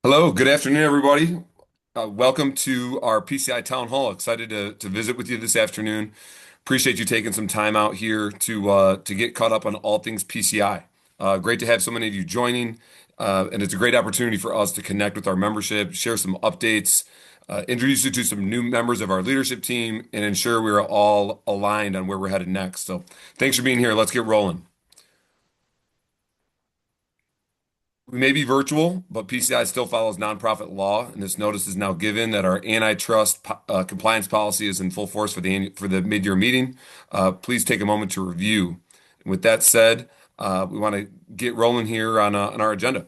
Hello, good afternoon, everybody. Welcome to our PCI Town Hall. Excited to visit with you this afternoon. Appreciate you taking some time out here to get caught up on all things PCI. Great to have so many of you joining, and it's a great opportunity for us to connect with our membership, share some updates, introduce you to some new members of our leadership team, and ensure we're all aligned on where we're headed next. So, thanks for being here. Let's get rolling. We may be virtual, but PCI still follows nonprofit law, and this notice is now given that our antitrust compliance policy is in full force for the mid-year meeting. Please take a moment to review. And with that said, we want to get rolling here on our agenda.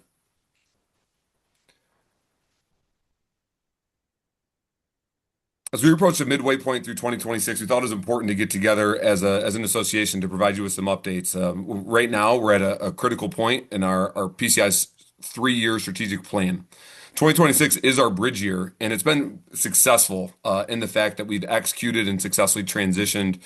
As we approach the midway point through 2026, we thought it was important to get together as an association to provide you with some updates. Right now, we're at a critical point in our PCI's 3-year strategic plan. 2026 is our bridge year, and it's been successful in the fact that we've executed and successfully transitioned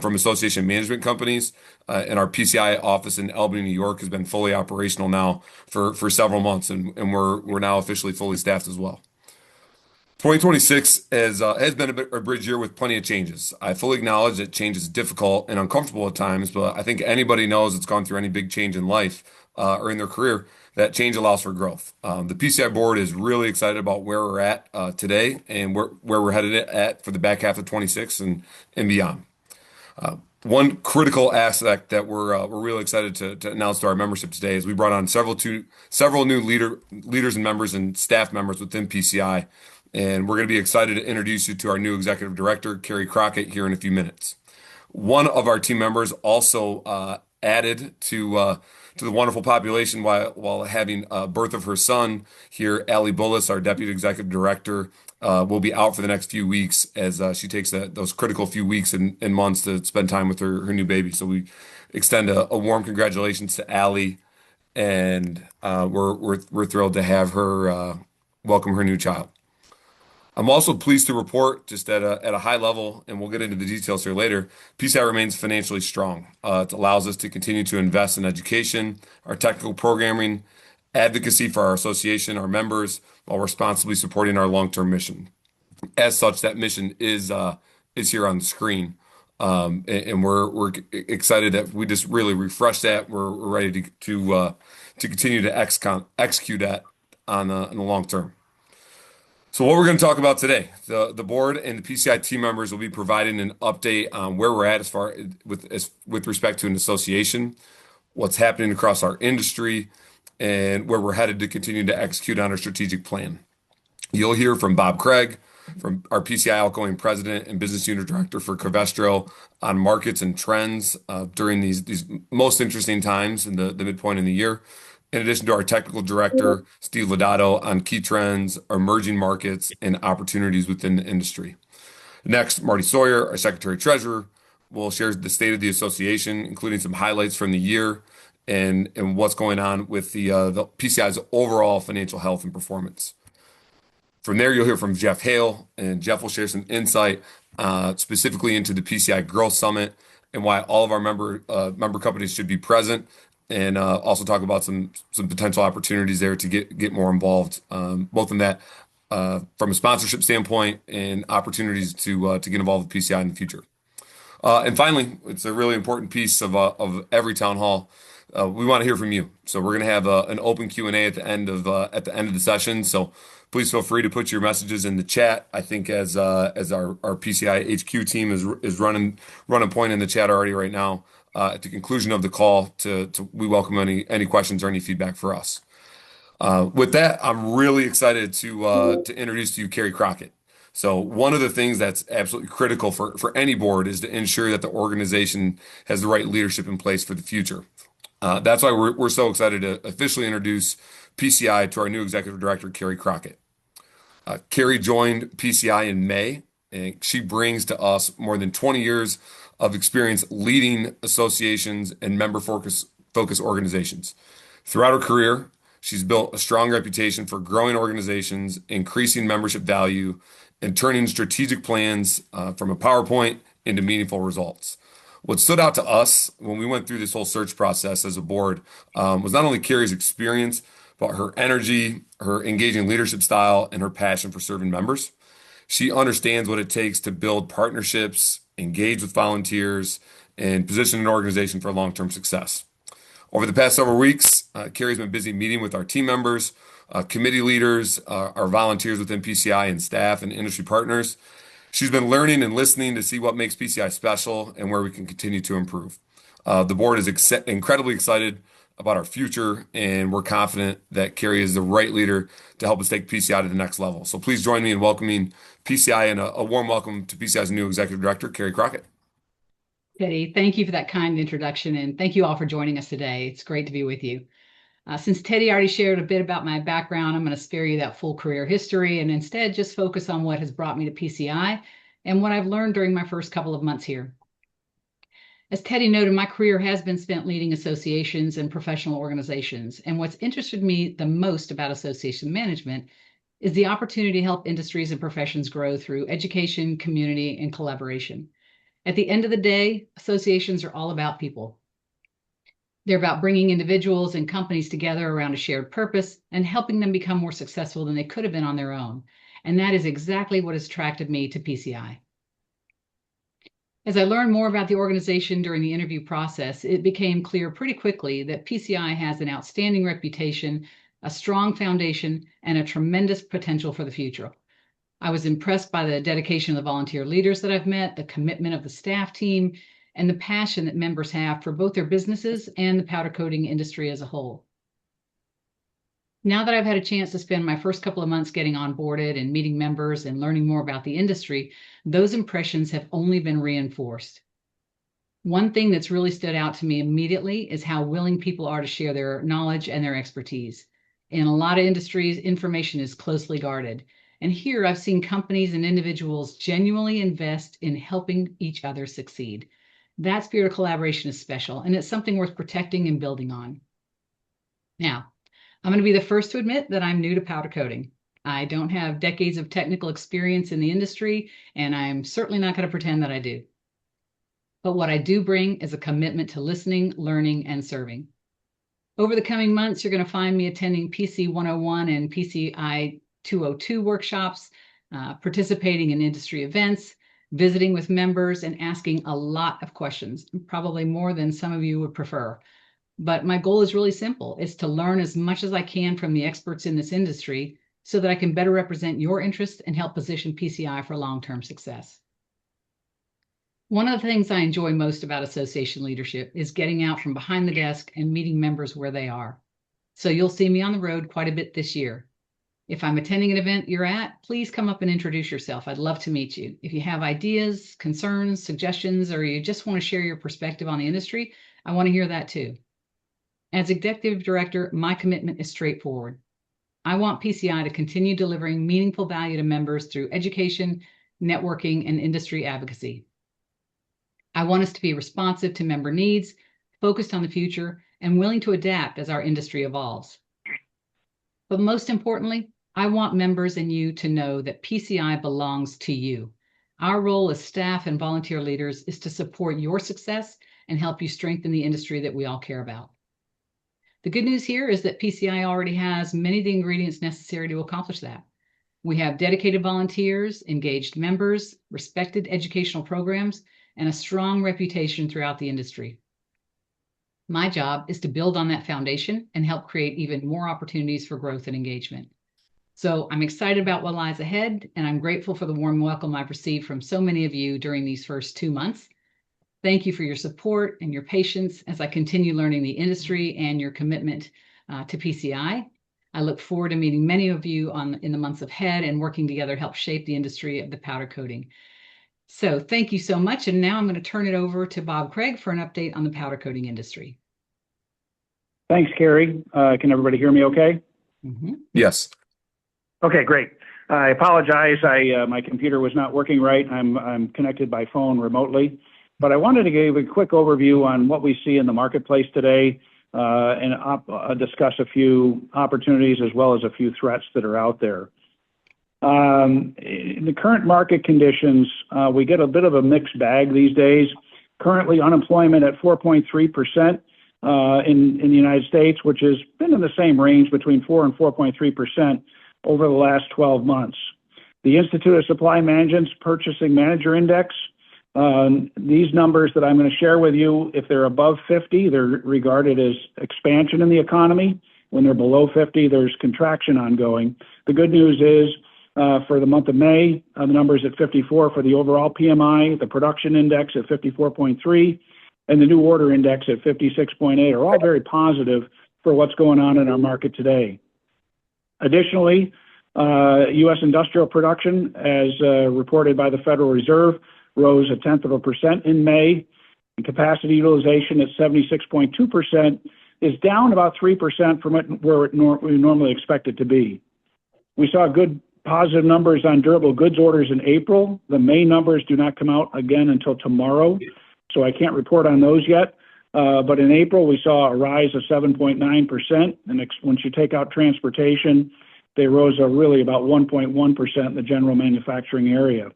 from association management companies, and our PCI office in Albany, New York, has been fully operational now for several months, and we're now officially fully staffed as well. 2026 has been a bridge year with plenty of changes. I fully acknowledge that change is difficult and uncomfortable at times, but I think anybody knows that's gone through any big change in life or in their career, that change allows for growth. The PCI board is really excited about where we're at today and where we're headed at for the back half of 26 and beyond. One critical aspect that we're really excited to announce to our membership today is we brought on several new leaders and members and staff members within PCI, and we're going to be excited to introduce you to our new executive director, Carrie Crockett, here in a few minutes. One of our team members also added to the wonderful population while having birth of her son here. Allie Bullis, our deputy executive director, will be out for the next few weeks as she takes those critical few weeks and months to spend time with her new baby. So we extend a warm congratulations to Allie, and we're thrilled to have her welcome her new child. I'm also pleased to report, just at a high level, and we'll get into the details here later, PCI remains financially strong. It allows us to continue to invest in education, our technical programming, advocacy for our association, our members, while responsibly supporting our long-term mission. As such, that mission is here on the screen, and we're excited that we just really refreshed that. We're ready to continue to execute that in the long term. So what we're going to talk about today, the board and the PCI team members will be providing an update on where we're at with respect to an association, what's happening across our industry, and where we're headed to continue to execute on our strategic plan. You'll hear from Bob Craig, from our PCI outgoing president and business unit director for Covestro, on markets and trends during these most interesting times in the midpoint in the year. In addition to our technical director, Steve Lodato, on key trends, emerging markets, and opportunities within the industry. Next, Marty Sawyer, our secretary treasurer, will share the state of the association, including some highlights from the year and what's going on with the PCI's overall financial health and performance. From there, you'll hear from Jeff Hale, and Jeff will share some insight specifically into the PCI Growth Summit and why all of our member companies should be present, and also talk about some potential opportunities there to get more involved, both in that from a sponsorship standpoint and opportunities to get involved with PCI in the future. And finally, it's a really important piece of every town hall. We want to hear from you, so we're going to have an open Q&A at the end of the session. So please feel free to put your messages in the chat. I think as our PCI HQ team is running point in the chat already right now. At the conclusion of the call, we welcome any questions or any feedback for us. With that, I'm really excited to introduce to you Carrie Crockett. So one of the things that's absolutely critical for any board is to ensure that the organization has the right leadership in place for the future. That's why we're so excited to officially introduce PCI to our new executive director, Carrie Crockett. Carrie joined PCI in May, and she brings to us more than 20 years of experience leading associations and member-focused organizations. Throughout her career, she's built a strong reputation for growing organizations, increasing membership value, and turning strategic plans from a PowerPoint into meaningful results. What stood out to us when we went through this whole search process as a board was not only Carrie's experience, about her energy, her engaging leadership style, and her passion for serving members. She understands what it takes to build partnerships, engage with volunteers, and position an organization for long-term success. Over the past several weeks, Carrie's been busy meeting with our team members, committee leaders, our volunteers within PCI, and staff and industry partners. She's been learning and listening to see what makes PCI special and where we can continue to improve. The board is incredibly excited about our future, and we're confident that Carrie is the right leader to help us take PCI to the next level. So please join me in welcoming PCI, and a warm welcome to PCI's new Executive Director, Carrie Crockett. Teddy, thank you for that kind introduction, and thank you all for joining us today. It's great to be with you. Since Teddy already shared a bit about my background, I'm going to spare you that full career history and instead just focus on what has brought me to PCI and what I've learned during my first couple of months here. As Teddy noted, my career has been spent leading associations and professional organizations, and what's interested me the most about association management is the opportunity to help industries and professions grow through education, community, and collaboration. At the end of the day, associations are all about people. They're about bringing individuals and companies together around a shared purpose and helping them become more successful than they could have been on their own. And that is exactly what has attracted me to PCI. As I learned more about the organization during the interview process, it became clear pretty quickly that PCI has an outstanding reputation, a strong foundation, and a tremendous potential for the future. I was impressed by the dedication of the volunteer leaders that I've met, the commitment of the staff team, and the passion that members have for both their businesses and the powder coating industry as a whole. Now that I've had a chance to spend my first couple of months getting onboarded and meeting members and learning more about the industry, those impressions have only been reinforced. One thing that's really stood out to me immediately is how willing people are to share their knowledge and their expertise. In a lot of industries, information is closely guarded. And here I've seen companies and individuals genuinely invest in helping each other succeed. That spirit of collaboration is special, and it's something worth protecting and building on. Now, I'm going to be the first to admit that I'm new to powder coating. I don't have decades of technical experience in the industry, and I'm certainly not going to pretend that I do. But what I do bring is a commitment to listening, learning, and serving. Over the coming months, you're going to find me attending PC 101 and PCI 202 workshops, participating in industry events, visiting with members, and asking a lot of questions, probably more than some of you would prefer. But my goal is really simple. It's to learn as much as I can from the experts in this industry so that I can better represent your interests and help position PCI for long-term success. One of the things I enjoy most about association leadership is getting out from behind the desk and meeting members where they are. So you'll see me on the road quite a bit this year. If I'm attending an event you're at, please come up and introduce yourself. I'd love to meet you. If you have ideas, concerns, suggestions, or you just want to share your perspective on the industry, I want to hear that too. As Executive Director, my commitment is straightforward. I want PCI to continue delivering meaningful value to members through education, networking, and industry advocacy. I want us to be responsive to member needs, focused on the future, and willing to adapt as our industry evolves. But most importantly, I want members and you to know that PCI belongs to you. Our role as staff and volunteer leaders is to support your success and help you strengthen the industry that we all care about. The good news here is that PCI already has many of the ingredients necessary to accomplish that. We have dedicated volunteers, engaged members, respected educational programs, and a strong reputation throughout the industry. My job is to build on that foundation and help create even more opportunities for growth and engagement. So I'm excited about what lies ahead, and I'm grateful for the warm welcome I've received from so many of you during these first 2 months. Thank you for your support and your patience as I continue learning the industry and your commitment to PCI. I look forward to meeting many of you in the months ahead and working together to help shape the industry of the powder coating. So thank you so much. And now I'm going to turn it over to Bob Craig for an update on the powder coating industry. Thanks, Carrie. Can everybody hear me okay? Mm-hmm. Yes. Okay, great. I apologize. My computer was not working right. I'm connected by phone remotely. But I wanted to give a quick overview on what we see in the marketplace today and discuss a few opportunities as well as a few threats that are out there. In the current market conditions, we get a bit of a mixed bag these days. Currently, unemployment at 4.3%. in the United States, which has been in the same range between 4 and 4.3% over the last 12 months. The Institute of Supply Management's Purchasing Manager Index, these numbers that I'm going to share with you, if they're above 50, they're regarded as expansion in the economy. When they're below 50, there's contraction ongoing. The good news is for the month of May, the numbers at 54 for the overall PMI, the production index at 54.3, and the new order index at 56.8 are all very positive for what's going on in our market today. Additionally, U.S. industrial production, as reported by the Federal Reserve, rose 0.1% in May, and capacity utilization at 76.2% is down about 3% from where we normally expect it to be. We saw good positive numbers on durable goods orders in April. The May numbers do not come out again until tomorrow, so I can't report on those yet. But in April, we saw a rise of 7.9%, and once you take out transportation, they rose really about 1.1% in the general manufacturing area.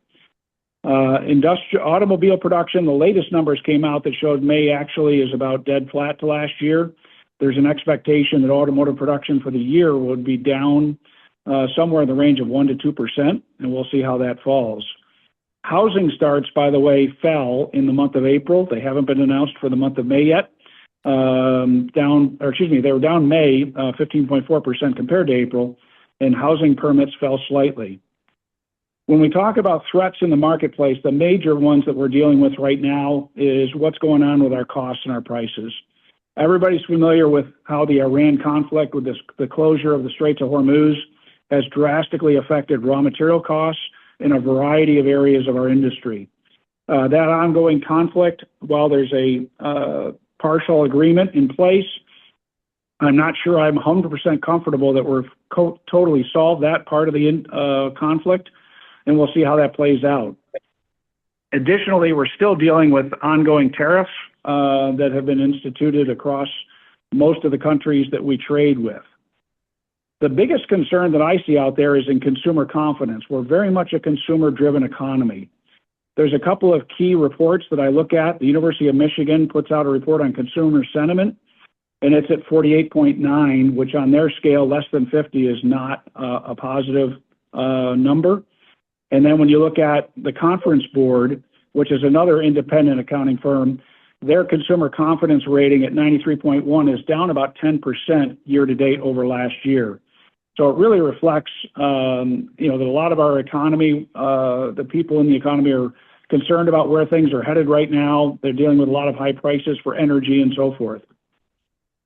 Industrial automobile production, the latest numbers came out that showed May actually is about dead flat to last year. There's an expectation that automotive production for the year would be down somewhere in the range of 1 to 2%, and we'll see how that falls. Housing starts, by the way, fell in the month of April. They haven't been announced for the month of May yet. They were down May 15.4% compared to April, and housing permits fell slightly. When we talk about threats in the marketplace, the major ones that we're dealing with right now is what's going on with our costs and our prices. Everybody's familiar with how the Iran conflict with the closure of the Straits of Hormuz has drastically affected raw material costs in a variety of areas of our industry. That ongoing conflict, while there's a partial agreement in place, I'm not sure I'm 100% comfortable that we're totally solved that part of the conflict, and we'll see how that plays out. Additionally, we're still dealing with ongoing tariffs that have been instituted across most of the countries that we trade with. The biggest concern that I see out there is in consumer confidence. We're very much a consumer-driven economy. There's a couple of key reports that I look at. The University of Michigan puts out a report on consumer sentiment, and it's at 48.9, which on their scale, less than 50 is not a positive number. And then when you look at the Conference Board, which is another independent accounting firm, their consumer confidence rating at 93.1 is down about 10% year to date over last year. So it really reflects, that a lot of our economy, the people in the economy are concerned about where things are headed right now. They're dealing with a lot of high prices for energy and so forth.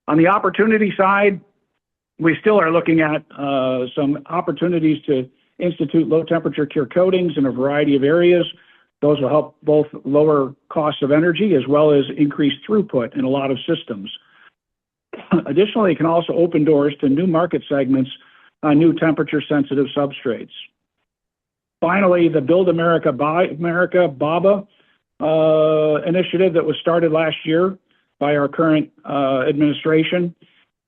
On the opportunity side, we still are looking at some opportunities to institute low temperature cure coatings in a variety of areas. Those will help both lower costs of energy as well as increase throughput in a lot of systems. Additionally, it can also open doors to new market segments on new temperature sensitive substrates. Finally, the Build America, Buy America, BABA initiative that was started last year by our current administration.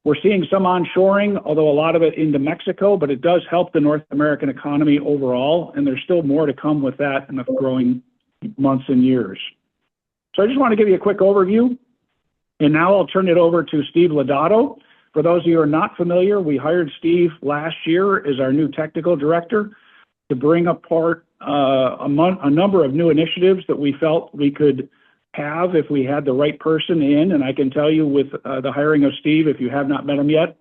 We're seeing some onshoring, although a lot of it into Mexico, but it does help the North American economy overall, and there's still more to come with that in the growing months and years. So I just want to give you a quick overview, and now I'll turn it over to Steve Lodato. For those of you who are not familiar, we hired Steve last year as our new technical director to bring apart a number of new initiatives that we felt we could have if we had the right person in. And I can tell you with the hiring of Steve, if you have not met him yet,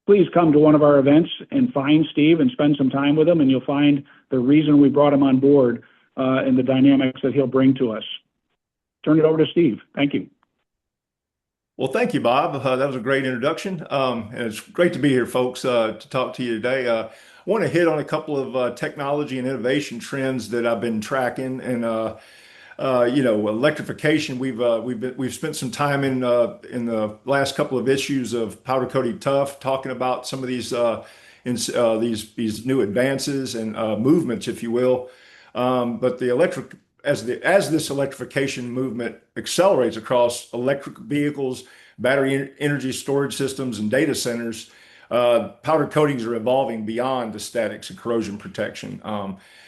please come to one of our events and find Steve and spend some time with him, and you'll find the reason we brought him on board and the dynamics that he'll bring to us. Turn it over to Steve. Thank you. Well, thank you, Bob. That was a great introduction. And it's great to be here, folks, to talk to you today. I want to hit on a couple of technology and innovation trends that I've been tracking. And electrification. We've spent some time in the last couple of issues of Powder Coated Tough talking about some of these new advances and movements, if you will. But as this electrification movement accelerates across electric vehicles, battery energy storage systems, and data centers, powder coatings are evolving beyond the statics and corrosion protection,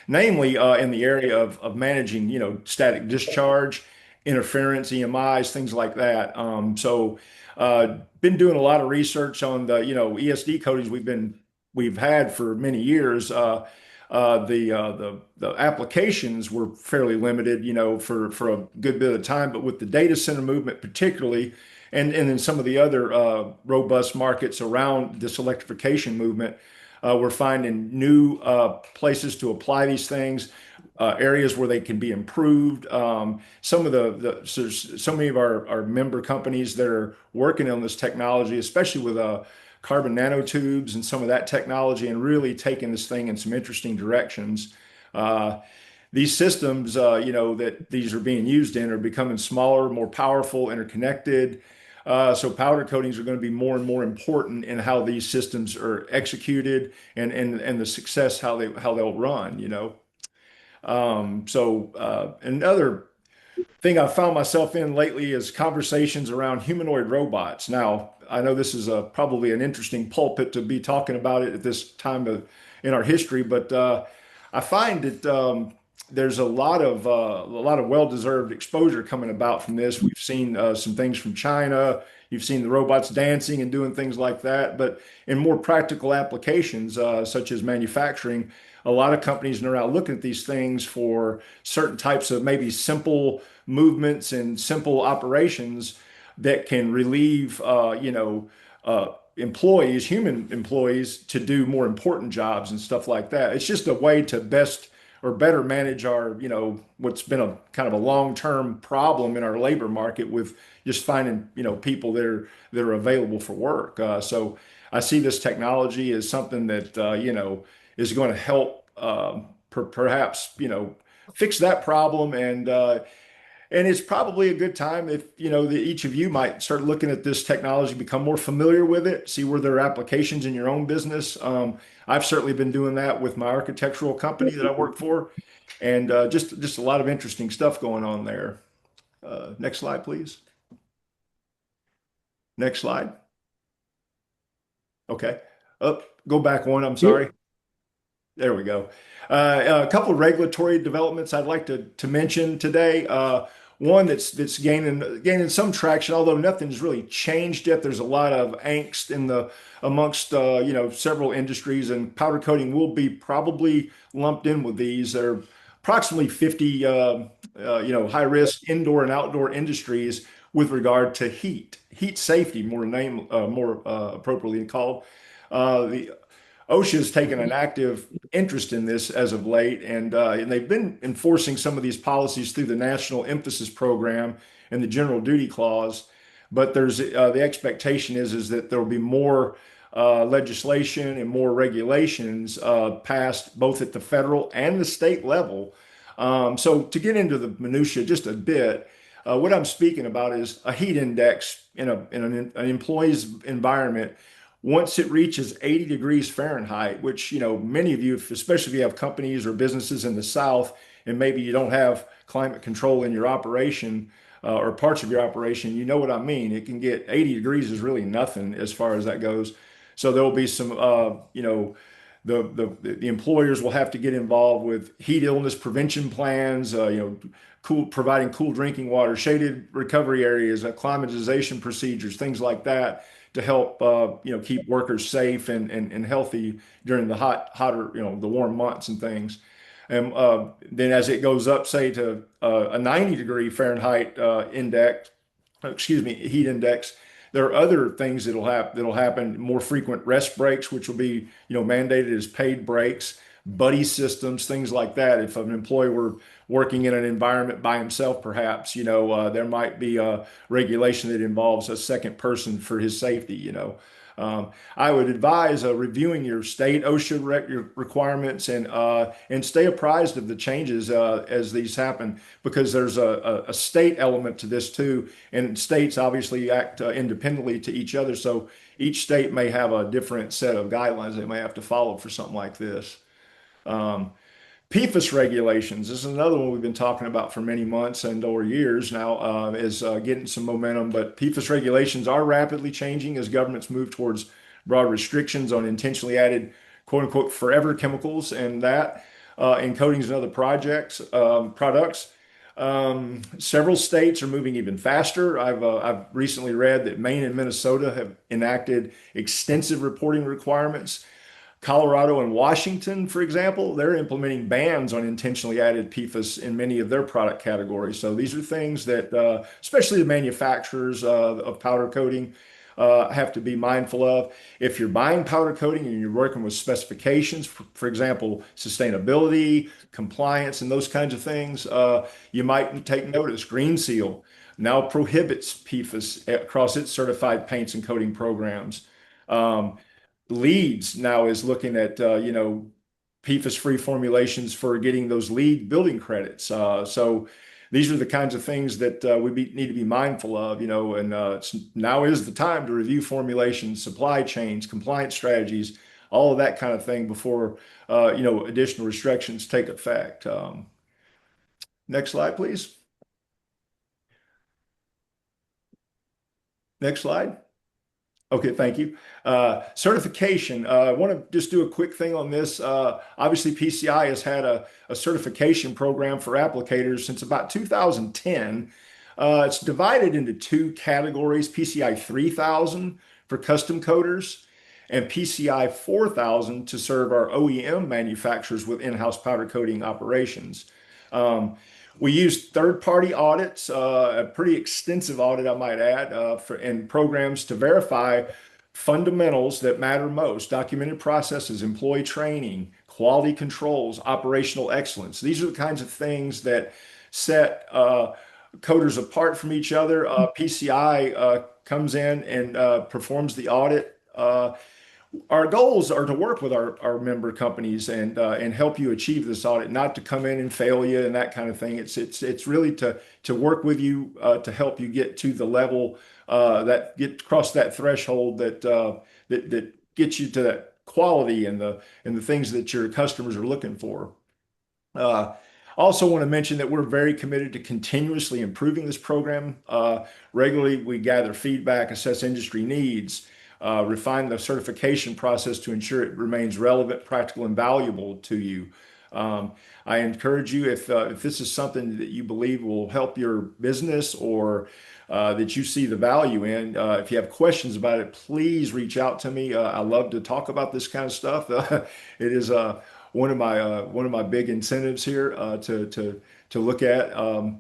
namely in the area of managing, static discharge, interference, EMIs, things like that. Been doing a lot of research on the, ESD coatings we've had for many years. The applications were fairly limited, for a good bit of time, but with the data center movement particularly, and then some of the other robust markets around this electrification movement, we're finding new places to apply these things, areas where they can be improved. Some of so many of our member companies that are working on this technology, especially with carbon nanotubes and some of that technology, and really taking this thing in some interesting directions. Uh, these systems, that these are being used in are becoming smaller, more powerful, interconnected. So powder coatings are going to be more and more important in how these systems are executed and the success how they'll run. Another thing I've found myself in lately is conversations around humanoid robots. Now, I know this is probably an interesting pulpit to be talking about it at this time in our history, but I find that there's a lot of well-deserved exposure coming about from this. We've seen some things from China. You've seen the robots dancing and doing things like that. But in more practical applications, such as manufacturing, a lot of companies are now looking at these things for certain types of maybe simple movements and simple operations that can relieve, employees, human employees, to do more important jobs and stuff like that. It's just a way to best or better manage our, what's been a kind of a long-term problem in our labor market with just finding, people that are available for work. So I see this technology as something that, is going to help perhaps, fix that problem. And it's probably a good time if, that each of you might start looking at this technology, become more familiar with it, see where there are applications in your own business. I've certainly been doing that with my architectural company that I work for, and just a lot of interesting stuff going on there. Next slide, please. Next slide. Okay. Go back one. I'm sorry. There we go. A couple of regulatory developments I'd like to mention today. One that's gaining some traction, although nothing's really changed yet. There's a lot of angst amongst several industries, and powder coating will be probably lumped in with these. There are approximately 50 high risk indoor and outdoor industries with regard to heat safety, more appropriately called. The OSHA has taken an active interest in this as of late, and they've been enforcing some of these policies through the National Emphasis Program and the General Duty Clause. But there's the expectation is that there will be more legislation and more regulations passed both at the federal and the state level. So to get into the minutia just a bit, what I'm speaking about is a heat index in an employee's environment. Once it reaches 80 degrees Fahrenheit, which, many of you, especially if you have companies or businesses in the South, and maybe you don't have climate control in your operation or parts of your operation, you know what I mean. It can get 80 degrees is really nothing as far as that goes. So there will be some, the employers will have to get involved with heat illness prevention plans, providing cool drinking water, shaded recovery areas, climatization procedures, things like that to help keep workers safe and healthy during the hotter, the warm months and things. And then as it goes up, say to a 90-degree Fahrenheit heat index, there are other things that'll happen. More frequent rest breaks, which will be mandated as paid breaks, buddy systems, things like that. If an employee were working in an environment by himself, perhaps there might be a regulation that involves a second person for his safety. I would advise reviewing your state OSHA requirements and stay apprised of the changes as these happen, because there's a state element to this too, and states obviously act independently to each other. So each state may have a different set of guidelines they may have to follow for something like this. Um, PFAS regulations. This is another one we've been talking about for many months and or years now, is getting some momentum. But PFAS regulations are rapidly changing as governments move towards broad restrictions on intentionally added "quote unquote" forever chemicals and that in coatings and other products. Several states are moving even faster. I've recently read that Maine and Minnesota have enacted extensive reporting requirements. Colorado and Washington, for example, they're implementing bans on intentionally added PFAS in many of their product categories. So these are things that, especially the manufacturers of powder coating, have to be mindful of. If you're buying powder coating and you're working with specifications, for example, sustainability, compliance, and those kinds of things, you might take notice. Green Seal now prohibits PFAS across its certified paints and coating programs. Um, Leads now is looking at PFAS-free formulations for getting those LEED building credits. So these are the kinds of things that need to be mindful of, and now is the time to review formulations, supply chains, compliance strategies, all of that kind of thing before additional restrictions take effect. Next slide, please. Next slide. Okay, thank you. Certification. I want to just do a quick thing on this. Obviously, PCI has had a certification program for applicators since about 2010. It's divided into two categories: PCI 3000 for custom coders and PCI 4000 to serve our OEM manufacturers with in-house powder coating operations. Um, we use third-party audits, a pretty extensive audit, I might add, and programs to verify fundamentals that matter most: documented processes, employee training, quality controls, operational excellence. These are the kinds of things that set coders apart from each other. PCI comes in and performs the audit. Our goals are to work with our member companies and help you achieve this audit, not to come in and fail you and that kind of thing. It's really to work with you to help you get to the level that get across that threshold that gets you to that quality and the things that your customers are looking for. Uh, Also want to mention that we're very committed to continuously improving this program. Regularly, we gather feedback, assess industry needs, refine the certification process to ensure it remains relevant, practical, and valuable to you. Um, I encourage you, if this is something that you believe will help your business or that you see the value in, if you have questions about it, please reach out to me. I love to talk about this kind of stuff. It is one of my big incentives here to look at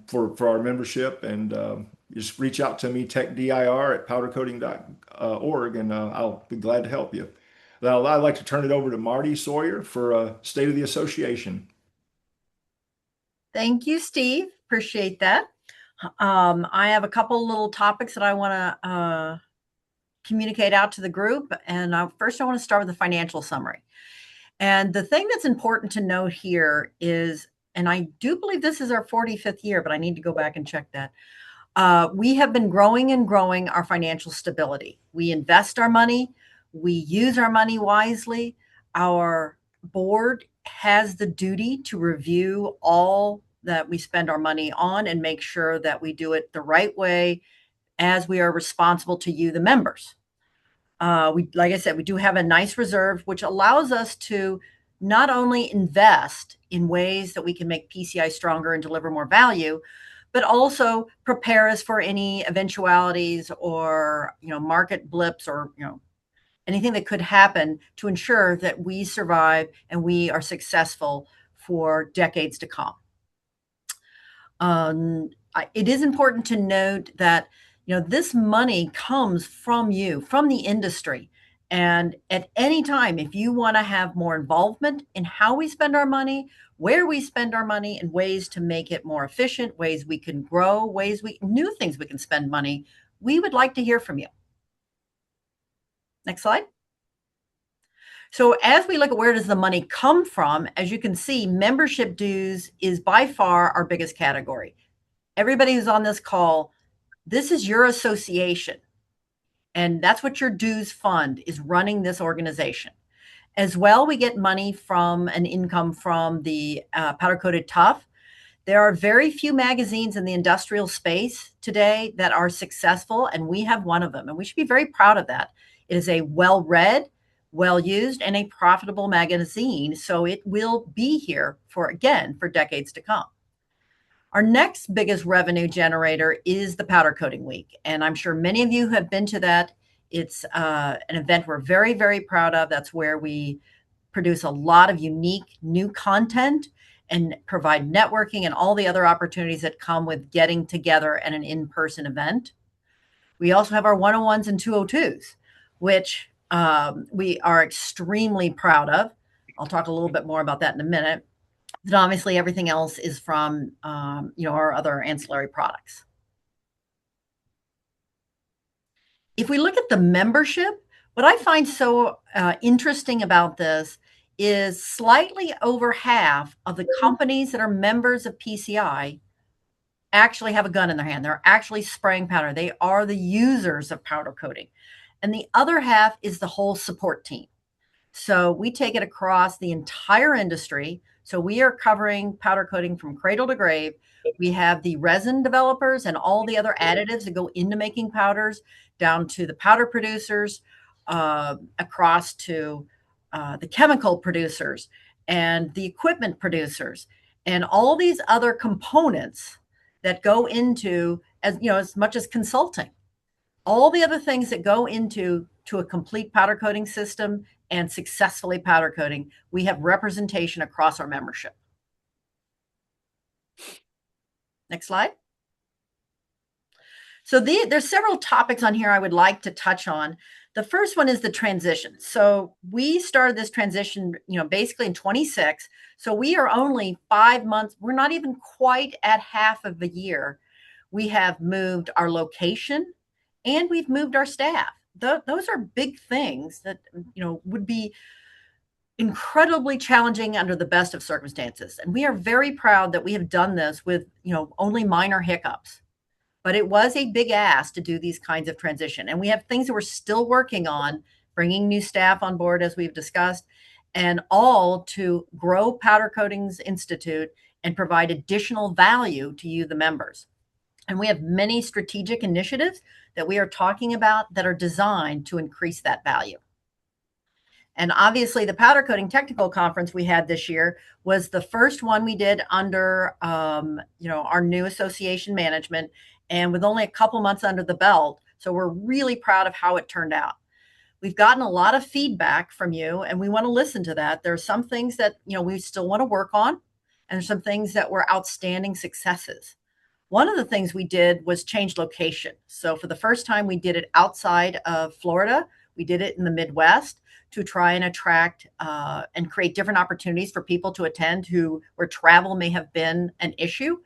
for our membership, and just reach out to me, techdir@powdercoating.org, and I'll be glad to help you. Now, I'd like to turn it over to Marty Sawyer for State of the Association. Thank you, Steve. Appreciate that. I have a couple little topics that I want to communicate out to the group. And first, I want to start with the financial summary. And the thing that's important to note here is, and I do believe this is our 45th year, but I need to go back and check that. We have been growing and growing our financial stability. We invest our money, we use our money wisely. Our board has the duty to review all that we spend our money on and make sure that we do it the right way as we are responsible to you, the members. Like I said, we do have a nice reserve, which allows us to not only invest in ways that we can make PCI stronger and deliver more value, but also prepare us for any eventualities or market blips or anything that could happen to ensure that we survive and we are successful for decades to come. It is important to note that this money comes from you, from the industry. And at any time, if you want to have more involvement in how we spend our money, where we spend our money, and ways to make it more efficient, ways we can grow, new things we can spend money, we would like to hear from you. Next slide. So as we look at where does the money come from, as you can see, membership dues is by far our biggest category. Everybody who's on this call, this is your association. And that's what your dues fund is, running this organization. As well, we get money from an income from the Powder Coated Tough. There are very few magazines in the industrial space today that are successful, and we have one of them. And we should be very proud of that. It is a well-read, well-used, and a profitable magazine. So it will be here for decades to come. Our next biggest revenue generator is the Powder Coating Week, and I'm sure many of you have been to that. It's an event we're very, very proud of. That's where we produce a lot of unique new content and provide networking and all the other opportunities that come with getting together at an in-person event. We also have our 101s and 202s, which we are extremely proud of. I'll talk a little bit more about that in a minute. But obviously, everything else is from our other ancillary products. If we look at the membership, what I find so interesting about this is slightly over half of the companies that are members of PCI actually have a gun in their hand. They're actually spraying powder. They are the users of powder coating. And the other half is the whole support team. So we take it across the entire industry. So we are covering powder coating from cradle to grave. We have the resin developers and all the other additives that go into making powders, down to the powder producers, across to the chemical producers and the equipment producers, and all these other components that go into, as much as consulting, all the other things that go into a complete powder coating system and successfully powder coating. We have representation across our membership. Next slide. So there's several topics on here I would like to touch on. The first one is the transition. So we started this transition, basically in 26. So we are only 5 months. We're not even quite at half of a year. We have moved our location and we've moved our staff. Those are big things that, would be incredibly challenging under the best of circumstances. And we are very proud that we have done this with, only minor hiccups. But it was a big ask to do these kinds of transition. And we have things that we're still working on, bringing new staff on board, as we've discussed, and all to grow Powder Coatings Institute and provide additional value to you, the members. And we have many strategic initiatives that we are talking about that are designed to increase that value. And obviously, the Powder Coating Technical Conference we had this year was the first one we did under, our new association management, and with only a couple months under the belt. So we're really proud of how it turned out. We've gotten a lot of feedback from you, and we want to listen to that. There are some things that, we still want to work on, and there's some things that were outstanding successes. One of the things we did was change location. So for the first time, we did it outside of Florida. We did it in the Midwest to try and attract and create different opportunities for people to attend where travel may have been an issue.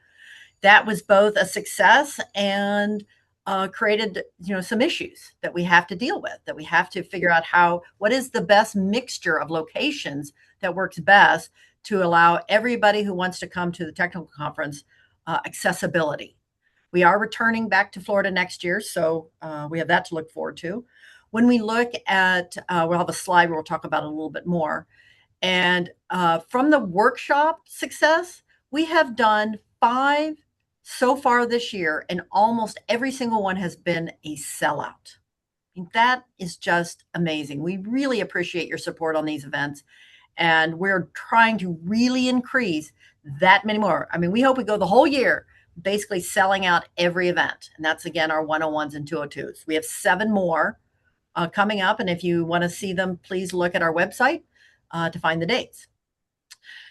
That was both a success and created, some issues that we have to deal with, that we have to figure out what is the best mixture of locations that works best to allow everybody who wants to come to the technical conference accessibility. We are returning back to Florida next year, so we have that to look forward to. When we look at, we'll have a slide where we'll talk about it a little bit more. And from the workshop success, we have done 5 so far this year, and almost every single one has been a sellout. I mean, that is just amazing. We really appreciate your support on these events, and we're trying to really increase that many more. I mean, we hope we go the whole year basically selling out every event. And that's, again, our 101s and 202s. We have 7 more coming up. And if you want to see them, please look at our website to find the dates.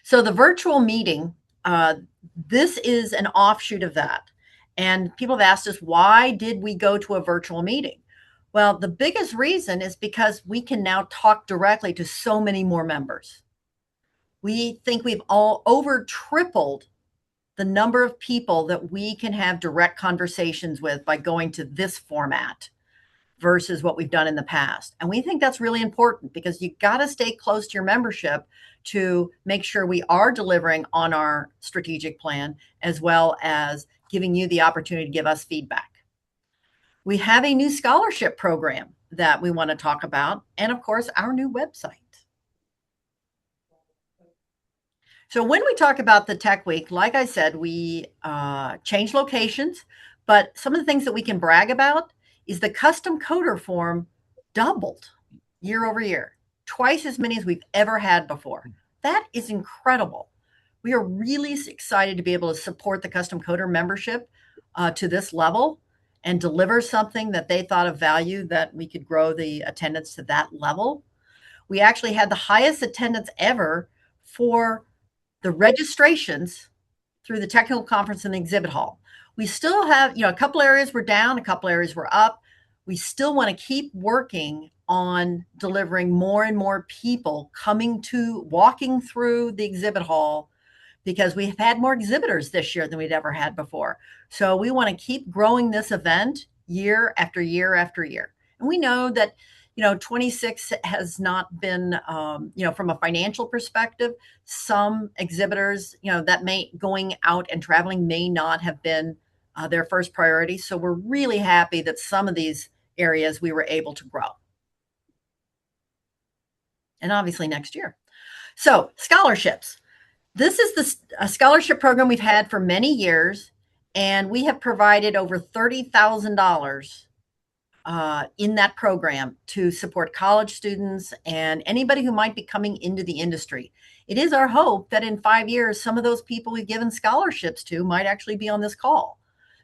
So the virtual meeting, this is an offshoot of that. And people have asked us, why did we go to a virtual meeting? Well, the biggest reason is because we can now talk directly to so many more members. We think we've all over tripled the number of people that we can have direct conversations with by going to this format versus what we've done in the past. And we think that's really important because you got to stay close to your membership to make sure we are delivering on our strategic plan, as well as giving you the opportunity to give us feedback. We have a new scholarship program that we want to talk about, and of course, our new website. So when we talk about the Tech Week, like I said, we changed locations, but some of the things that we can brag about is the custom coder form doubled year over year, twice as many as we've ever had before. That is incredible. We are really excited to be able to support the custom coder membership to this level and deliver something that they thought of value, that we could grow the attendance to that level. We actually had the highest attendance ever for the registrations through the technical conference and the exhibit hall. We still have, a couple areas were down, a couple areas were up. We still want to keep working on delivering more and more people walking through the exhibit hall, because we've had more exhibitors this year than we'd ever had before. So we want to keep growing this event year after year after year. And we know that, 26 has not been, from a financial perspective, some exhibitors, that may going out and traveling may not have been their first priority. So we're really happy that some of these areas we were able to grow. And obviously next year. So scholarships. This is a scholarship program we've had for many years, and we have provided over $30,000 in that program to support college students and anybody who might be coming into the industry. It is our hope that in 5 years, some of those people we've given scholarships to might actually be on this call.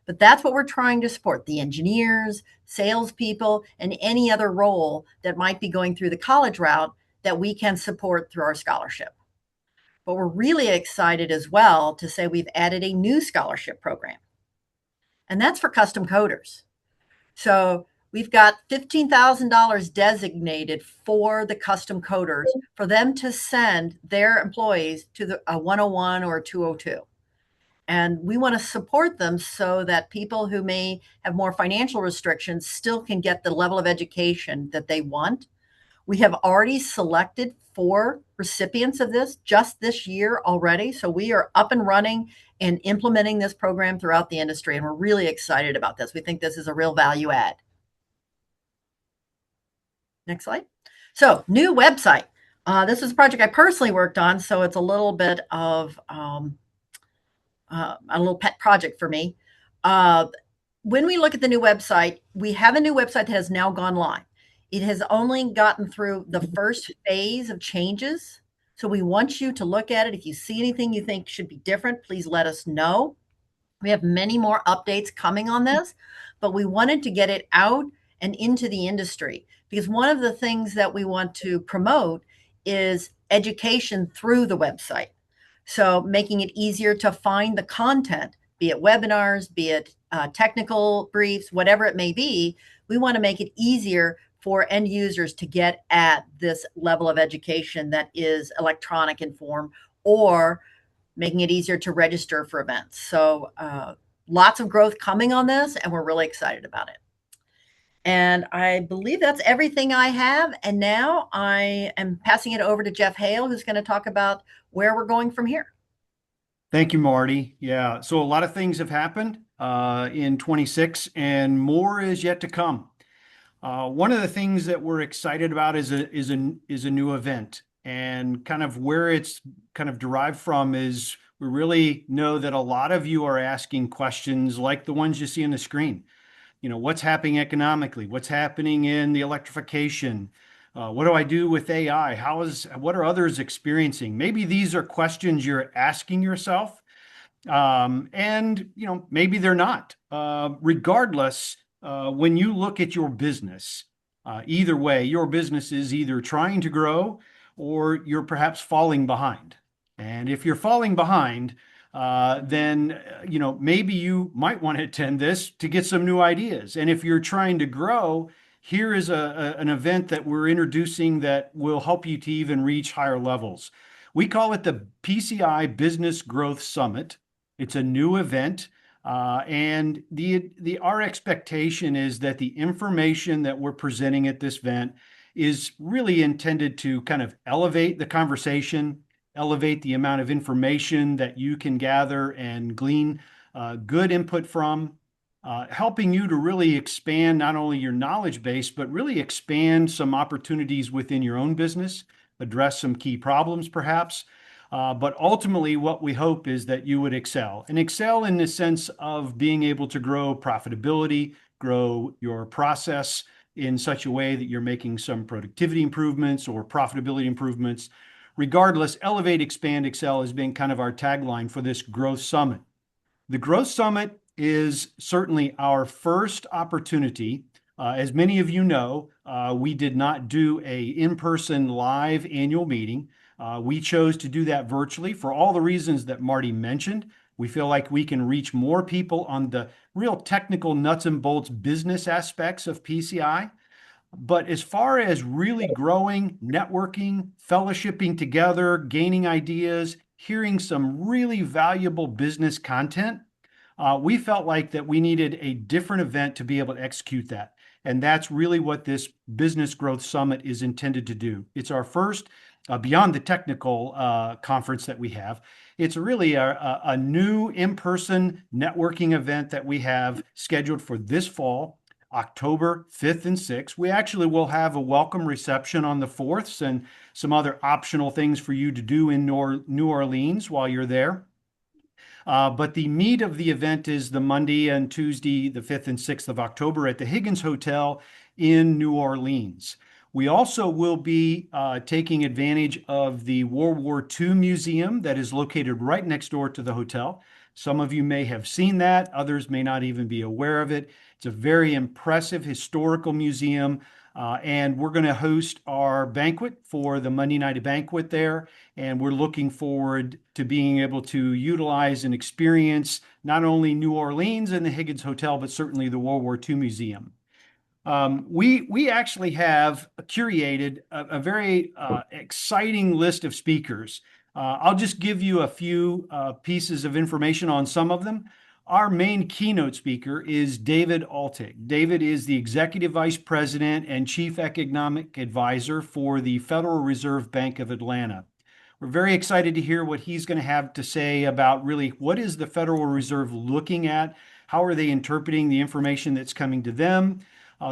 But that's what we're trying to support: the engineers, salespeople, and any other role that might be going through the college route that we can support through our scholarship. But we're really excited as well to say we've added a new scholarship program, and that's for custom coders. So we've got $15,000 designated for the custom coders for them to send their employees to a 101 or a 202. And we want to support them so that people who may have more financial restrictions still can get the level of education that they want. We have already selected 4 recipients of this just this year already. So we are up and running and implementing this program throughout the industry. And we're really excited about this. We think this is a real value add. Next slide. So new website. This is a project I personally worked on. So it's a little bit of a little pet project for me. When we look at the new website, we have a new website that has now gone live. It has only gotten through the first phase of changes. So we want you to look at it. If you see anything you think should be different, please let us know. We have many more updates coming on this, but we wanted to get it out and into the industry, because one of the things that we want to promote is education through the website. So making it easier to find the content, be it webinars, be it technical briefs, whatever it may be. We want to make it easier for end users to get at this level of education that is electronic in form, or making it easier to register for events. So lots of growth coming on this, and we're really excited about it. And I believe that's everything I have. And now I am passing it over to Jeff Hale, who's going to talk about where we're going from here. Thank you, Marty. Yeah, so a lot of things have happened in 26, and more is yet to come. One of the things that we're excited about is a new event, and kind of where it's kind of derived from is we really know that a lot of you are asking questions like the ones you see on the screen. What's happening economically? What's happening in the electrification? What do I do with AI? What are others experiencing? Maybe these are questions you're asking yourself, and maybe they're not. Regardless, when you look at your business, either way, your business is either trying to grow or you're perhaps falling behind. And if you're falling behind, then maybe you might want to attend this to get some new ideas. And if you're trying to grow, here is an event that we're introducing that will help you to even reach higher levels. We call it the PCI Business Growth Summit. It's a new event, and our expectation is that the information that we're presenting at this event is really intended to kind of elevate the conversation, elevate the amount of information that you can gather and glean good input from, helping you to really expand not only your knowledge base, but really expand some opportunities within your own business, address some key problems perhaps. But ultimately, what we hope is that you would excel, and excel in the sense of being able to grow profitability, grow your process in such a way that you're making some productivity improvements or profitability improvements, regardless, Elevate, Expand, Excel has been kind of our tagline for this Growth Summit. The Growth Summit is certainly our first opportunity. As many of you know, we did not do a in-person live annual meeting. We chose to do that virtually for all the reasons that Marty mentioned. We feel like we can reach more people on the real technical nuts and bolts business aspects of PCI. But as far as really growing, networking, fellowshipping together, gaining ideas, hearing some really valuable business content, we felt like that we needed a different event to be able to execute that. And that's really what this Business Growth Summit is intended to do. It's our first, beyond the technical conference that we have, it's really a new in-person networking event that we have scheduled for this fall, October 5th and 6th. We actually will have a welcome reception on the 4th and some other optional things for you to do in New Orleans while you're there. But the meat of the event is the Monday and Tuesday, the 5th and 6th of October at the Higgins Hotel in New Orleans. We also will be taking advantage of the World War II Museum that is located right next door to the hotel. Some of you may have seen that, others may not even be aware of it. It's a very impressive historical museum, and we're going to host our banquet for the Monday night banquet there. And we're looking forward to being able to utilize and experience not only New Orleans and the Higgins Hotel, but certainly the World War II Museum. We actually have curated a very exciting list of speakers. I'll just give you a few pieces of information on some of them. Our main keynote speaker is David Altig. David is the Executive Vice President and Chief Economic Advisor for the Federal Reserve Bank of Atlanta. We're very excited to hear what he's going to have to say about really what is the Federal Reserve looking at? How are they interpreting the information that's coming to them?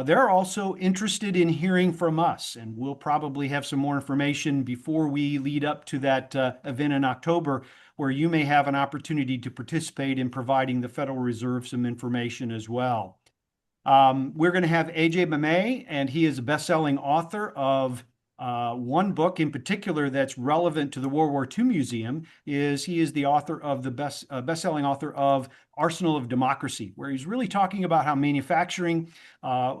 They're also interested in hearing from us, and we'll probably have some more information before we lead up to that event in October, where you may have an opportunity to participate in providing the Federal Reserve some information as well. We're going to have AJ Mamey, and he is a best-selling author of one book in particular that's relevant to the World War II Museum. He is the author of the best-selling author of Arsenal of Democracy, where he's really talking about how manufacturing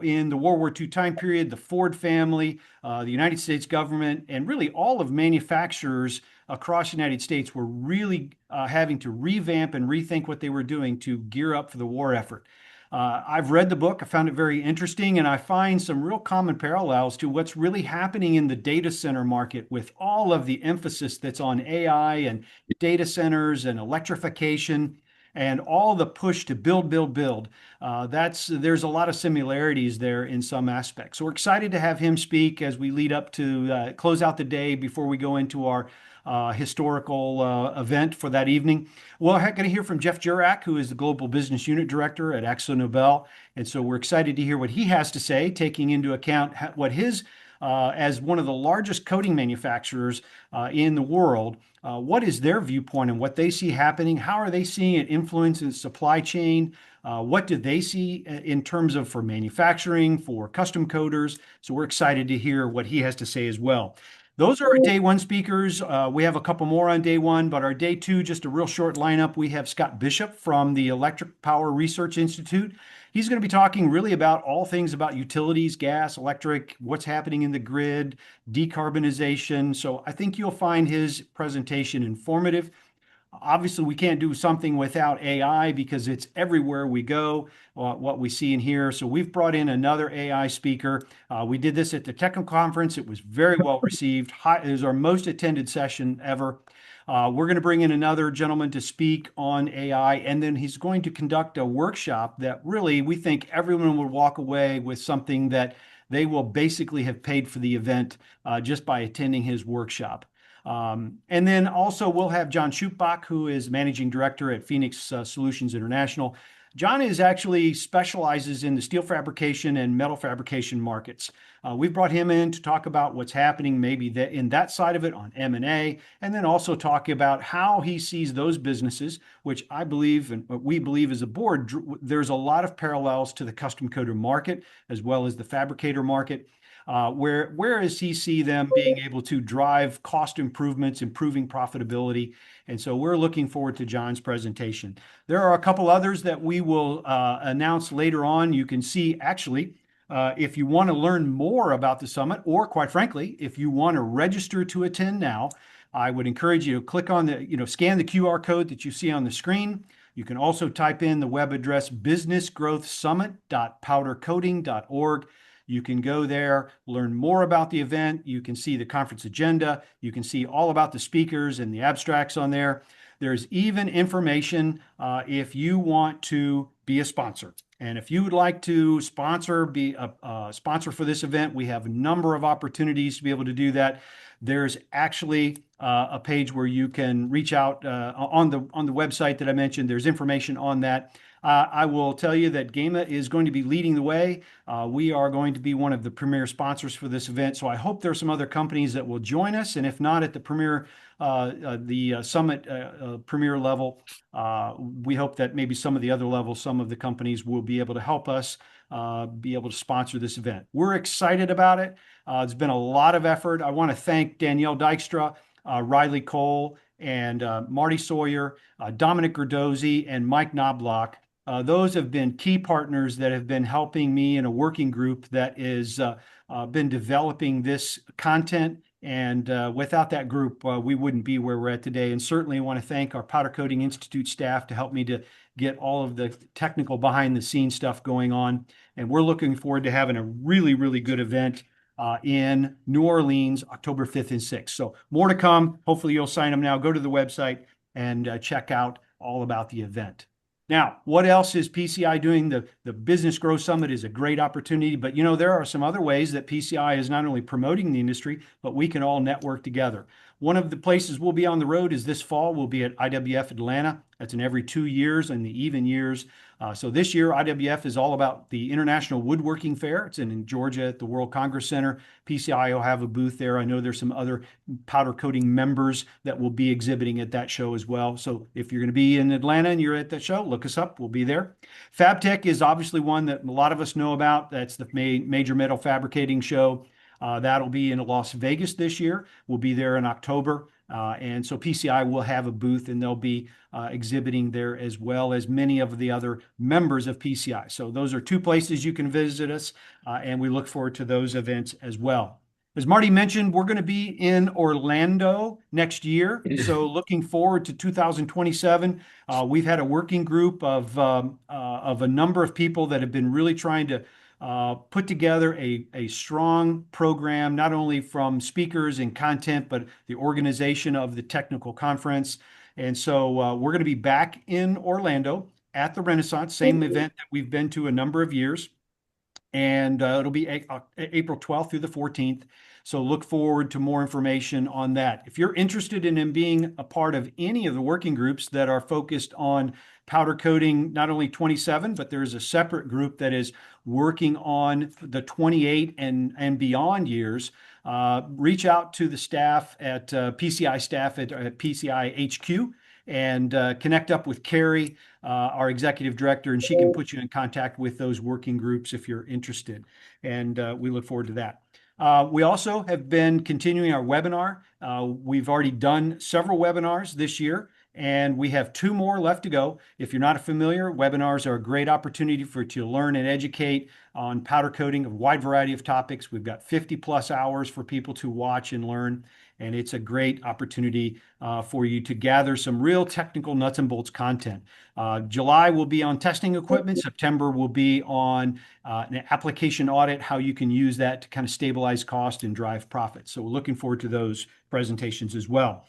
in the World War II time period, the Ford family, the United States government, and really all of manufacturers across the United States were really having to revamp and rethink what they were doing to gear up for the war effort. I've read the book. I found it very interesting, and I find some real common parallels to what's really happening in the data center market with all of the emphasis that's on AI and data centers and electrification and all the push to build, build, build. There's a lot of similarities there in some aspects. So we're excited to have him speak as we lead up to close out the day before we go into our historical event for that evening. We're going to hear from Jeff Jurak, who is the Global Business Unit Director at AkzoNobel. And so we're excited to hear what he has to say, taking into account what his, as one of the largest coating manufacturers in the world, what is their viewpoint and what they see happening? How are they seeing it influence in the supply chain? What do they see in terms of for manufacturing, for custom coaters? So we're excited to hear what he has to say as well. Those are our day one speakers. We have a couple more on day one, but our day two, just a real short lineup. We have Scott Bishop from the Electric Power Research Institute. He's going to be talking really about all things about utilities, gas, electric, what's happening in the grid, decarbonization. So I think you'll find his presentation informative. Obviously, we can't do something without AI because it's everywhere we go, what we see and hear. So we've brought in another AI speaker. We did this at the technical conference. It was very well received. It was our most attended session ever. We're going to bring in another gentleman to speak on AI, and then he's going to conduct a workshop that really we think everyone will walk away with something that they will basically have paid for the event just by attending his workshop. And then also we'll have John Schupbach, who is Managing Director at Phoenix Solutions International. John actually specializes in the steel fabrication and metal fabrication markets. We've brought him in to talk about what's happening maybe in that side of it on M&A, and then also talk about how he sees those businesses, which I believe and we believe as a board, there's a lot of parallels to the custom coater market as well as the fabricator market. where does he see them being able to drive cost improvements, improving profitability? And so we're looking forward to John's presentation. There are a couple others that we will announce later on. You can see actually, if you want to learn more about the summit, or quite frankly, if you want to register to attend now, I would encourage you to click on scan the QR code that you see on the screen. You can also type in the web address businessgrowthsummit.powdercoating.org. You can go there, learn more about the event. You can see the conference agenda. You can see all about the speakers and the abstracts on there. There's even information if you want to be a sponsor. And if you would like to be a sponsor for this event, we have a number of opportunities to be able to do that. There's actually a page where you can reach out on the website that I mentioned. There's information on that. I will tell you that GAMA is going to be leading the way. We are going to be one of the premier sponsors for this event. So I hope there are some other companies that will join us. And if not at the summit premier level, we hope that maybe some of the other levels, some of the companies will be able to help us be able to sponsor this event. We're excited about it. It's been a lot of effort. I want to thank Danielle Dykstra, Riley Cole, and Marty Sawyer, Dominic Gerdozzi, and Mike Knobloch. Those have been key partners that have been helping me in a working group that has been developing this content. And without that group, we wouldn't be where we're at today. And certainly I want to thank our Powder Coating Institute staff to help me to get all of the technical behind the scenes stuff going on. And we're looking forward to having a really, really good event in New Orleans, October 5th and 6th. So more to come. Hopefully you'll sign them now. Go to the website and check out all about the event. Now, what else is PCI doing? The Business Growth Summit is a great opportunity, but there are some other ways that PCI is not only promoting the industry, but we can all network together. One of the places we'll be on the road is this fall. We'll be at IWF Atlanta. That's in every 2 years and the even years. So this year, IWF is all about the International Woodworking Fair. It's in Georgia at the World Congress Center. PCI will have a booth there. I know there's some other powder coating members that will be exhibiting at that show as well. So if you're going to be in Atlanta and you're at that show, look us up. We'll be there. FabTech is obviously one that a lot of us know about. That's the major metal fabricating show. That'll be in Las Vegas this year. We'll be there in October. And so PCI will have a booth and they'll be exhibiting there as well as many of the other members of PCI. So those are two places you can visit us, and we look forward to those events as well. As Marty mentioned, we're going to be in Orlando next year. So looking forward to 2027. We've had a working group of a number of people that have been really trying to put together a strong program, not only from speakers and content, but the organization of the technical conference. And so we're going to be back in Orlando at the Renaissance, same event that we've been to a number of years. And it'll be April 12th through the 14th. So look forward to more information on that. If you're interested in being a part of any of the working groups that are focused on powder coating, not only 27, but there's a separate group that is working on the 28 and beyond years, reach out to the staff at PCI staff at PCI HQ and connect up with Carrie, our executive director, and she can put you in contact with those working groups if you're interested. And we look forward to that. We also have been continuing our webinar. We've already done several webinars this year, and we have 2 more left to go. If you're not familiar, webinars are a great opportunity for you to learn and educate on powder coating of a wide variety of topics. We've got 50+ hours for people to watch and learn, and it's a great opportunity for you to gather some real technical nuts and bolts content. July will be on testing equipment. September will be on an application audit, how you can use that to kind of stabilize cost and drive profits. So we're looking forward to those presentations as well.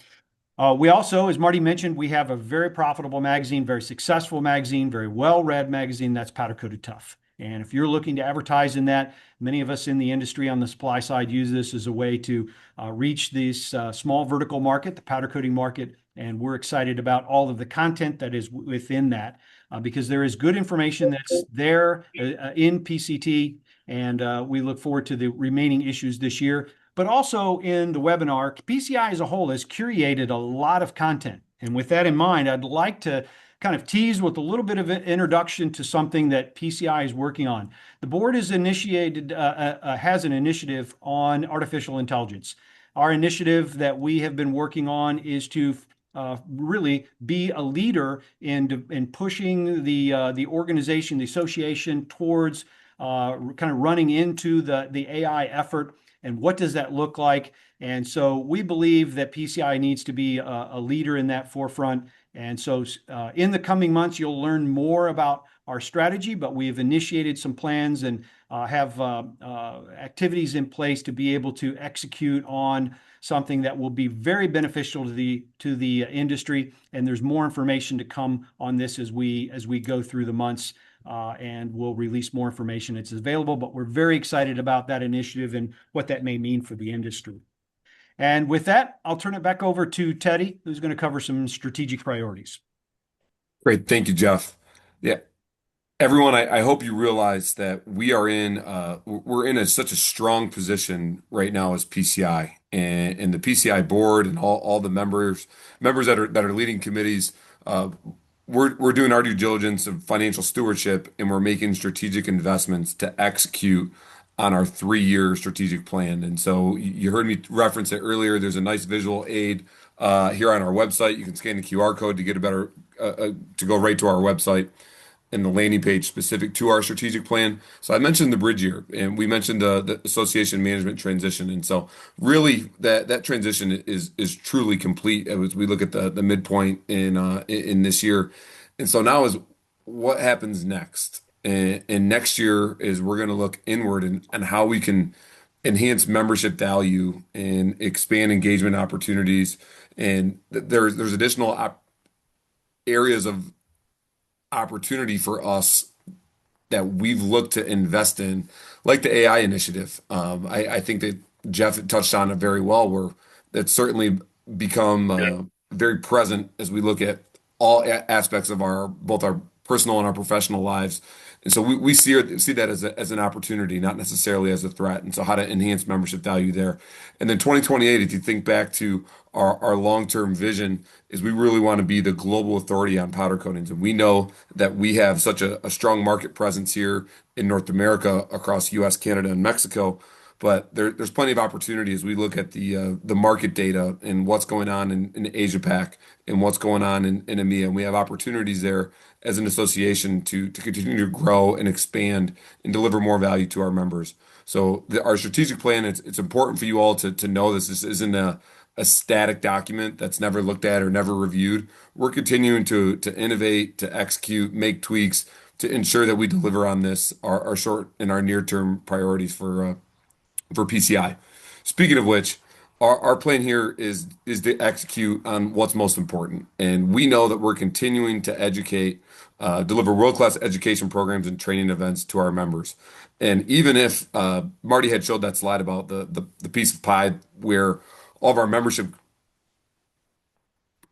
We also, as Marty mentioned, we have a very profitable magazine, very successful magazine, very well-read magazine. That's Powder Coated Tough. And if you're looking to advertise in that, many of us in the industry on the supply side use this as a way to reach this small vertical market, the powder coating market. And we're excited about all of the content that is within that because there is good information that's there in PCT. And we look forward to the remaining issues this year. But also in the webinar, PCI as a whole has curated a lot of content. And with that in mind, I'd like to kind of tease with a little bit of an introduction to something that PCI is working on. The board has has an initiative on artificial intelligence. Our initiative that we have been working on is to really be a leader in pushing the organization, the association towards kind of running into the AI effort. And what does that look like? And so we believe that PCI needs to be a leader in that forefront. And so in the coming months, you'll learn more about our strategy, but we've initiated some plans and have activities in place to be able to execute on something that will be very beneficial to the industry. And there's more information to come on this as we go through the months, and we'll release more information. It's available, but we're very excited about that initiative and what that may mean for the industry. And with that, I'll turn it back over to Teddy, who's going to cover some strategic priorities. Great. Thank you, Jeff. Yeah. Everyone, I hope you realize that we're in such a strong position right now as PCI and the PCI board and all the members that are leading committees. We're doing our due diligence of financial stewardship, and we're making strategic investments to execute on our 3-year strategic plan. And so you heard me reference it earlier. There's a nice visual aid here on our website. You can scan the QR code to get a better to go right to our website and the landing page specific to our strategic plan. So I mentioned the bridge year, and we mentioned the association management transition. And so really that transition is truly complete as we look at the midpoint in this year. And so now is what happens next. And next year is we're going to look inward and how we can enhance membership value and expand engagement opportunities. And there's additional areas of opportunity for us that we've looked to invest in, like the AI initiative. I think that Jeff touched on it very well, where that's certainly become very present as we look at all aspects of both our personal and our professional lives. And so we see that as an opportunity, not necessarily as a threat. And so how to enhance membership value there. And then 2028, if you think back to our long-term vision, is we really want to be the global authority on powder coatings. And we know that we have such a strong market presence here in North America across US, Canada, and Mexico. But there's plenty of opportunity as we look at the market data and what's going on in Asia Pac and what's going on in EMEA. And we have opportunities there as an association to continue to grow and expand and deliver more value to our members. So our strategic plan, it's important for you all to know this isn't a static document that's never looked at or never reviewed. We're continuing to innovate, to execute, make tweaks to ensure that we deliver on this, our short and our near-term priorities for PCI. Speaking of which, our plan here is to execute on what's most important. And we know that we're continuing to deliver world-class education programs and training events to our members. And even if Marty had showed that slide about the piece of pie where all of our membership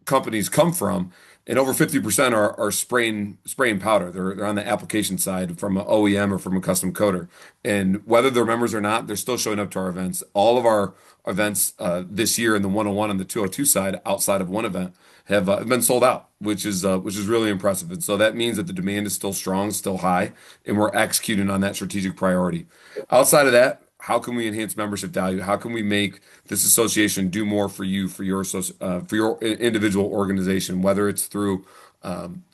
companies come from, and over 50% are spraying powder. They're on the application side from an OEM or from a custom coater. And whether they're members or not, they're still showing up to our events. All of our events this year in the 101 and the 202 side, outside of one event, have been sold out, which is really impressive. And so that means that the demand is still strong, still high, and we're executing on that strategic priority. Outside of that, how can we enhance membership value? How can we make this association do more for you, for your individual organization, whether it's through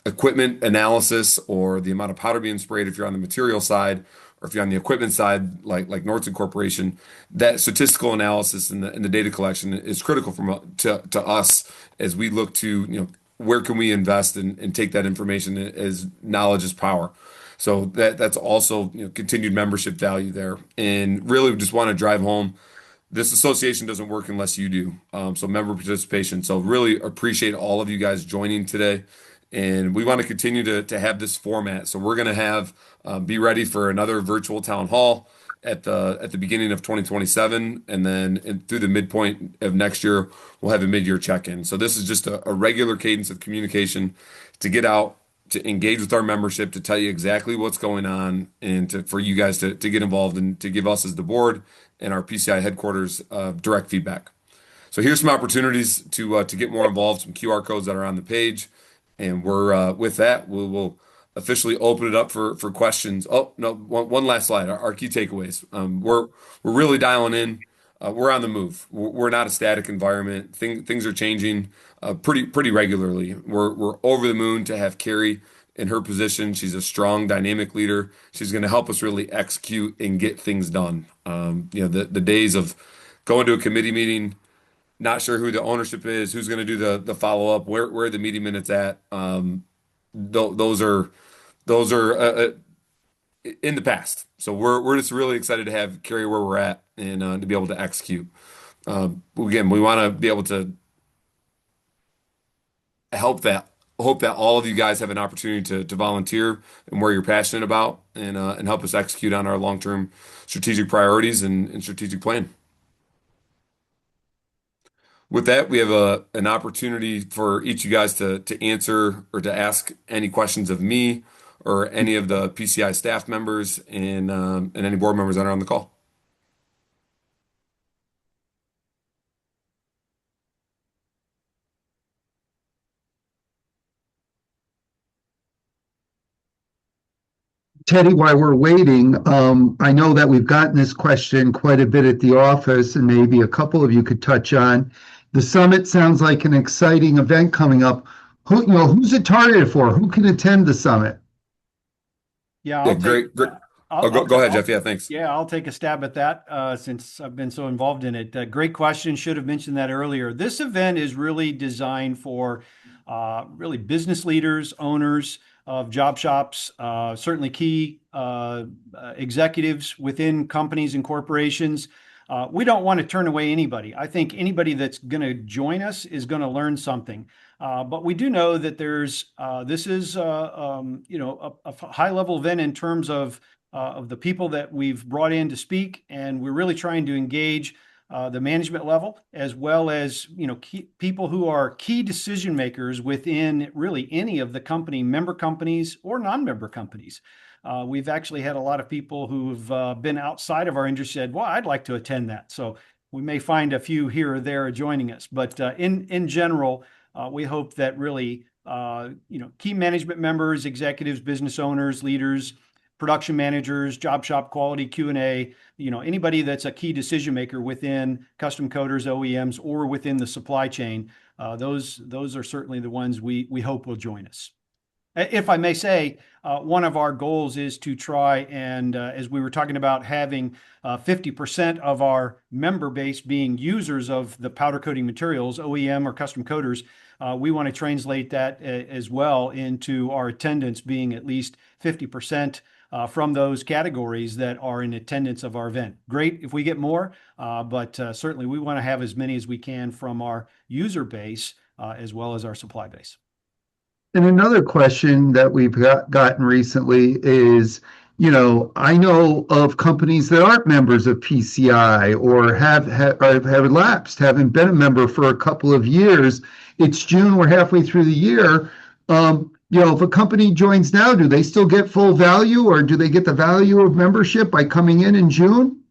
equipment analysis or the amount of powder being sprayed if you're on the material side, or if you're on the equipment side, like Nordson Corporation. That statistical analysis and the data collection is critical to us as we look to where can we invest and take that information as knowledge is power. So that's also continued membership value there. And really we just want to drive home this association doesn't work unless you do. So member participation. So really appreciate all of you guys joining today. And we want to continue to have this format. So we're going to be ready for another virtual town hall at the beginning of 2027, and then through the midpoint of next year, we'll have a mid-year check-in. So this is just a regular cadence of communication to get out, to engage with our membership, to tell you exactly what's going on, and for you guys to get involved and to give us as the board and our PCI headquarters direct feedback. So here's some opportunities to get more involved, some QR codes that are on the page. And we're with that, we will officially open it up for questions. Oh no, one last slide. Our key takeaways. We're really dialing in. We're on the move. We're not a static environment. Things are changing pretty regularly. We're over the moon to have Carrie in her position. She's a strong, dynamic leader. She's going to help us really execute and get things done. The days of going to a committee meeting, not sure who the ownership is, who's going to do the follow up, where are the meeting minutes at. Those are in the past. So we're just really excited to have Carrie where we're at and to be able to execute. Again, we want to be able to help that. Hope that all of you guys have an opportunity to volunteer and where you're passionate about and help us execute on our long-term strategic priorities and strategic plan. With that, we have an opportunity for each of you guys to answer or to ask any questions of me or any of the PCI staff members and any board members that are on the call. Teddy, while we're waiting, I know that we've gotten this question quite a bit at the office, and maybe a couple of you could touch on. The summit sounds like an exciting event coming up. Who's it targeted for? Who can attend the summit? Yeah, Yeah, I'll take great. Oh, I'll go ta- ahead, I'll Jeff. Yeah, thanks. yeah, I'll take a stab at that since I've been so involved in it. Great question. Should have mentioned that earlier. This event is really designed for really business leaders, owners of job shops, certainly key executives within companies and corporations. We don't want to turn away anybody. I think anybody that's going to join us is going to learn something. But we do know that this is a high level event in terms of the people that we've brought in to speak, and we're really trying to engage the management level as well as people who are key decision makers within really any of the company member companies or non-member companies. We've actually had a lot of people who've been outside of our industry said, "Well, I'd like to attend that." So we may find a few here or there joining us, but in general, we hope that really key management members, executives, business owners, leaders, production managers, job shop quality Q&A, anybody that's a key decision maker within custom coders, OEMs, or within the supply chain, those are certainly the ones we hope will join us. If I may say, one of our goals is to try and, as we were talking about having 50% of our member base being users of the powder coating materials, OEM or custom coaters, we want to translate that as well into our attendance being at least 50% from those categories that are in attendance of our event. Great if we get more, but certainly we want to have as many as we can from our user base as well as our supply base. And another question that we've gotten recently is, I know of companies that aren't members of PCI or have lapsed, haven't been a member for a couple of years. It's June, we're halfway through the year. If a company joins now, do they still get full value, or do they get the value of membership by coming in June?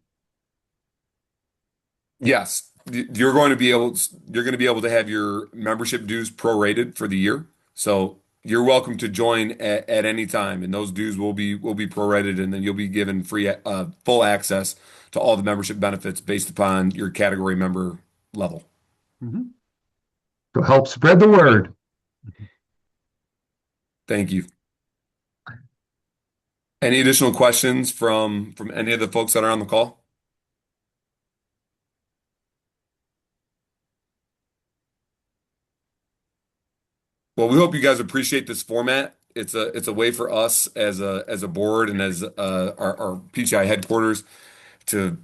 Yes, you're going to be able to have your membership dues prorated for the year. So you're welcome to join at any time, and those dues will be prorated, and then you'll be given full access to all the membership benefits based upon your category member level. Mm-hmm. To help spread the word. Thank you. Any additional questions from any of the folks that are on the call? Well, we hope you guys appreciate this format. It's a way for us as a board and as our PCI headquarters to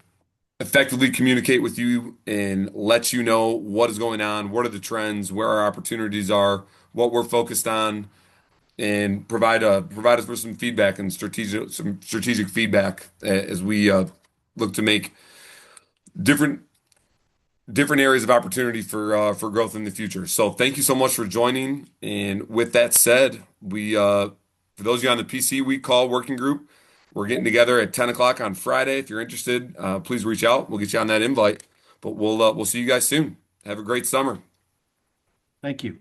effectively communicate with you and let you know what is going on, what are the trends, where our opportunities are, what we're focused on, and provide us with some feedback and strategic feedback as we look to make different areas of opportunity for growth in the future. So thank you so much for joining. And with that said, for those of you on the PC Week Call Working Group, we're getting together at 10 o'clock on Friday. If you're interested, please reach out. We'll get you on that invite. But we'll see you guys soon. Have a great summer. Thank you.